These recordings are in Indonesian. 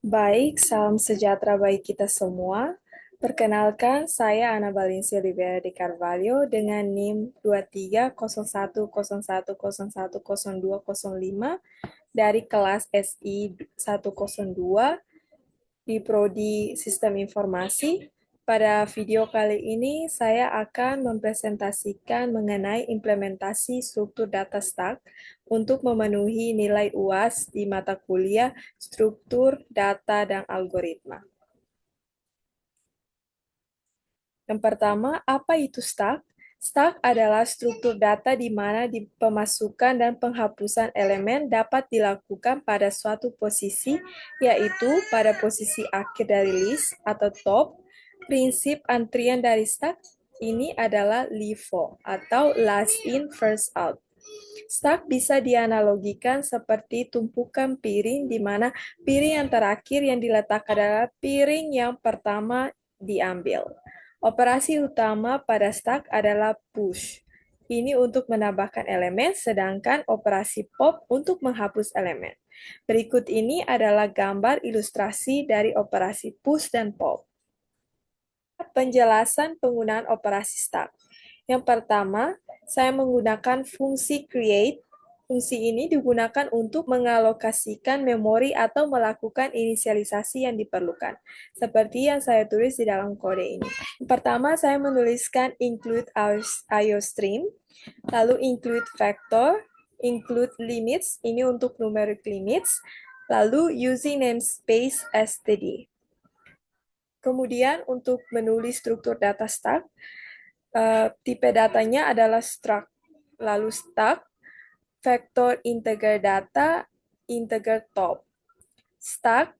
Baik, salam sejahtera bagi kita semua. Perkenalkan, saya Ana Valencia Oliveira de Carvalho dengan NIM 230101010205 dari kelas SI 102 di Prodi Sistem Informasi. Pada video kali ini, saya akan mempresentasikan mengenai implementasi struktur data stack untuk memenuhi nilai UAS di mata kuliah Struktur Data dan Algoritma. Yang pertama, apa itu stack? Stack adalah struktur data di mana pemasukan dan penghapusan elemen dapat dilakukan pada suatu posisi, yaitu pada posisi akhir dari list atau top. Prinsip antrian dari stack ini adalah LIFO atau last in, first out. Stack bisa dianalogikan seperti tumpukan piring di mana piring yang terakhir yang diletakkan adalah piring yang pertama diambil. Operasi utama pada stack adalah push. Ini untuk menambahkan elemen, sedangkan operasi pop untuk menghapus elemen. Berikut ini adalah gambar ilustrasi dari operasi push dan pop. Penjelasan penggunaan operasi stack. Yang pertama, saya menggunakan fungsi create. Fungsi ini digunakan untuk mengalokasikan memori atau melakukan inisialisasi yang diperlukan, seperti yang saya tulis di dalam kode ini. Pertama, saya menuliskan include IOStream, lalu include vector, include limits, ini untuk numeric limits, lalu using namespace std. Kemudian untuk menulis struktur data stack, tipe datanya adalah struct, lalu stack, vektor integer data, integer top. Stack,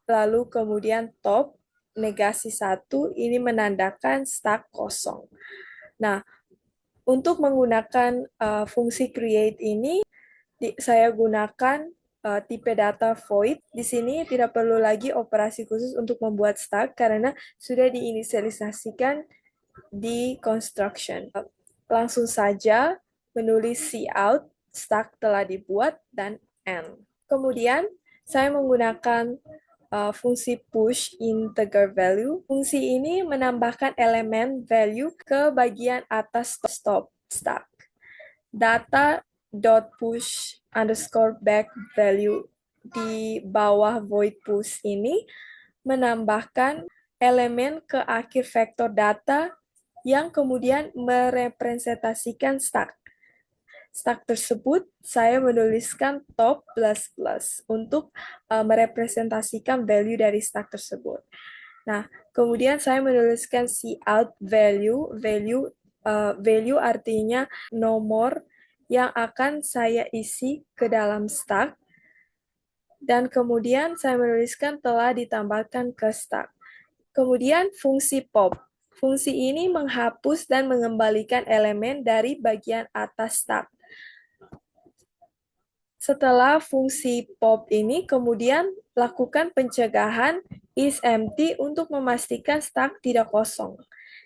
lalu kemudian top, negasi 1, ini menandakan stack kosong. Nah, untuk menggunakan fungsi create ini, saya gunakan tipe data void. Di sini tidak perlu lagi operasi khusus untuk membuat stack karena sudah diinisialisasikan di construction. Langsung saja menulis cout, stack telah dibuat, dan end. Kemudian, saya menggunakan fungsi push integer value. Fungsi ini menambahkan elemen value ke bagian atas stop stack. Data dot push underscore back value di bawah void push ini menambahkan elemen ke akhir vektor data yang kemudian merepresentasikan stack. Stack tersebut saya menuliskan top plus plus untuk merepresentasikan value dari stack tersebut. Nah, kemudian saya menuliskan cout value, value artinya nomor yang akan saya isi ke dalam stack, dan kemudian saya menuliskan telah ditambahkan ke stack. Kemudian fungsi pop. Fungsi ini menghapus dan mengembalikan elemen dari bagian atas stack. Setelah fungsi pop ini, kemudian lakukan pencegahan isEmpty untuk memastikan stack tidak kosong.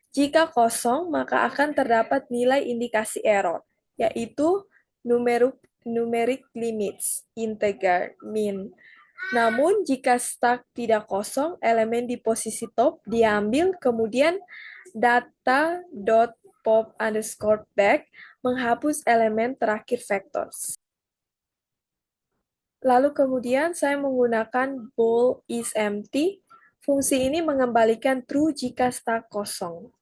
Jika kosong, maka akan terdapat nilai indikasi error, yaitu numeric limits, integer, min. Namun, jika stack tidak kosong, elemen di posisi top diambil, kemudian data.pop_back menghapus elemen terakhir vectors. Lalu kemudian saya menggunakan bool isEmpty. Fungsi ini mengembalikan true jika stack kosong.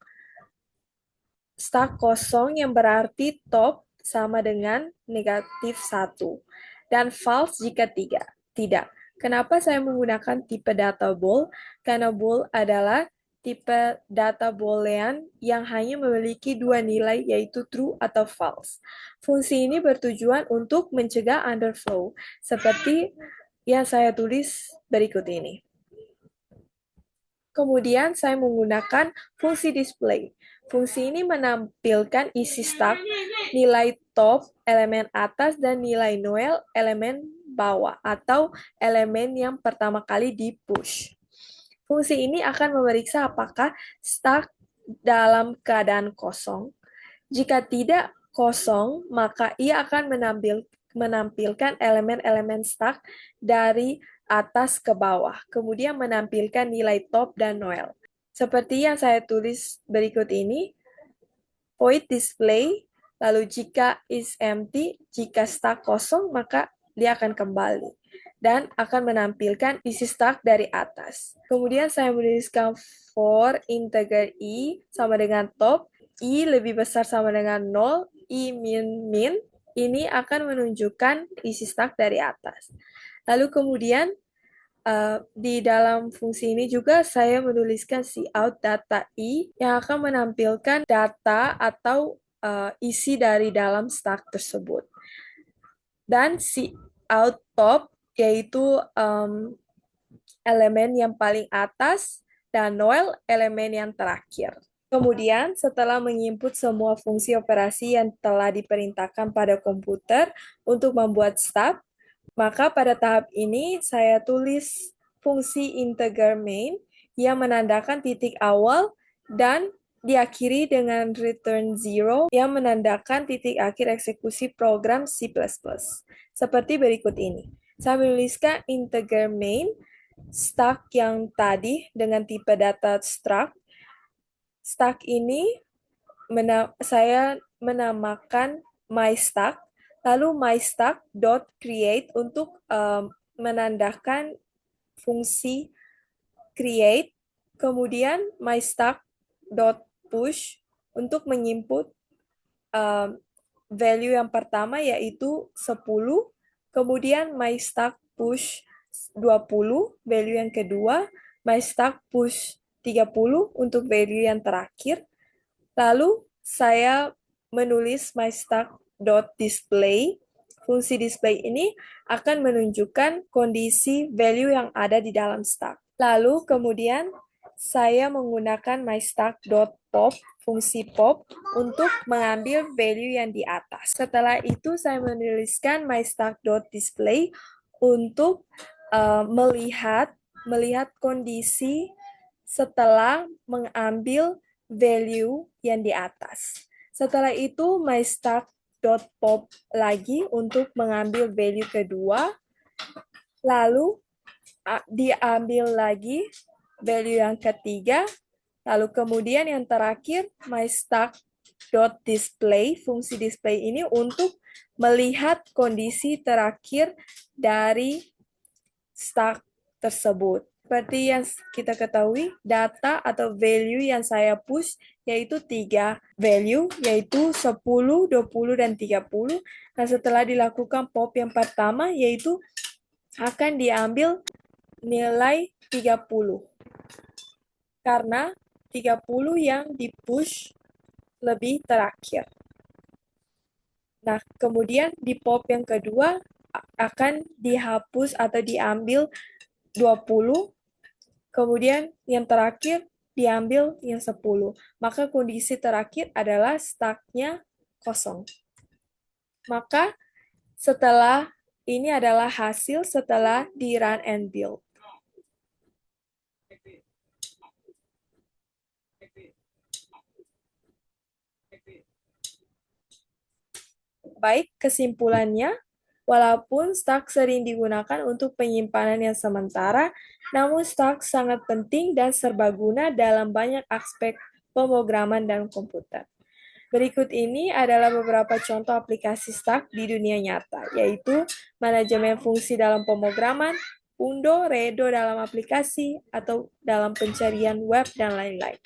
Stack kosong yang berarti top sama dengan negatif 1. Dan false jika tidak. Kenapa saya menggunakan tipe data bool? Karena bool adalah tipe data boolean yang hanya memiliki dua nilai, yaitu true atau false. Fungsi ini bertujuan untuk mencegah underflow, seperti yang saya tulis berikut ini. Kemudian saya menggunakan fungsi display. Fungsi ini menampilkan isi stack, nilai top, elemen atas, dan nilai noel, elemen bawah, atau elemen yang pertama kali di-push. Fungsi ini akan memeriksa apakah stack dalam keadaan kosong. Jika tidak kosong, maka ia akan menampilkan elemen-elemen stack dari atas ke bawah, kemudian menampilkan nilai top dan Noel. Seperti yang saya tulis berikut ini, void display, lalu jika is empty, jika stack kosong, maka dia akan kembali dan akan menampilkan isi stack dari atas. Kemudian saya menuliskan for integer i sama dengan top, i lebih besar sama dengan 0, i min, ini akan menunjukkan isi stack dari atas. Lalu kemudian di dalam fungsi ini juga saya menuliskan cout data i yang akan menampilkan data atau isi dari dalam stack tersebut. Dan cout top yaitu elemen yang paling atas dan Noel elemen yang terakhir. Kemudian, setelah menginput semua fungsi operasi yang telah diperintahkan pada komputer untuk membuat stack, maka pada tahap ini saya tulis fungsi integer main yang menandakan titik awal dan diakhiri dengan return 0 yang menandakan titik akhir eksekusi program C++. Seperti berikut ini. Saya menuliskan integer main, stack yang tadi dengan tipe data struct. Stack ini saya menamakan myStack. Lalu myStack.create untuk menandakan fungsi create, kemudian myStack.push untuk menginput value yang pertama yaitu 10, kemudian myStack.push 20, value yang kedua, myStack.push 30 untuk value yang terakhir. Lalu saya menulis myStack.display. Fungsi display ini akan menunjukkan kondisi value yang ada di dalam stack. Lalu kemudian saya menggunakan myStack.pop, fungsi pop, untuk mengambil value yang di atas. Setelah itu saya menuliskan myStack.display untuk melihat kondisi setelah mengambil value yang di atas. Setelah itu, myStack.pop lagi untuk mengambil value kedua, lalu diambil lagi value yang ketiga, lalu kemudian yang terakhir, myStack.display, fungsi display ini untuk melihat kondisi terakhir dari stack tersebut. Seperti yang kita ketahui, data atau value yang saya push yaitu 3 value, yaitu 10, 20, dan 30. Nah, setelah dilakukan pop yang pertama, yaitu akan diambil nilai 30. Karena 30 yang di-push lebih terakhir. Nah, kemudian di pop yang kedua akan dihapus atau diambil 20, kemudian yang terakhir diambil yang 10. Maka kondisi terakhir adalah stack-nya kosong. Maka setelah ini adalah hasil setelah di run and build. Baik, kesimpulannya, walaupun stack sering digunakan untuk penyimpanan yang sementara, namun stack sangat penting dan serbaguna dalam banyak aspek pemrograman dan komputer. Berikut ini adalah beberapa contoh aplikasi stack di dunia nyata, yaitu manajemen fungsi dalam pemrograman, Undo, Redo dalam aplikasi, atau dalam pencarian web, dan lain-lain.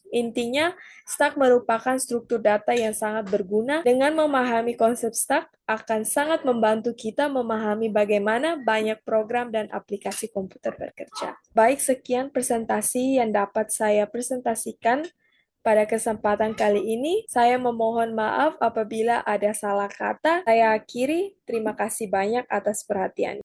Intinya, stack merupakan struktur data yang sangat berguna. Dengan memahami konsep stack, akan sangat membantu kita memahami bagaimana banyak program dan aplikasi komputer bekerja. Baik, sekian presentasi yang dapat saya presentasikan pada kesempatan kali ini. Saya memohon maaf apabila ada salah kata. Saya akhiri, terima kasih banyak atas perhatian.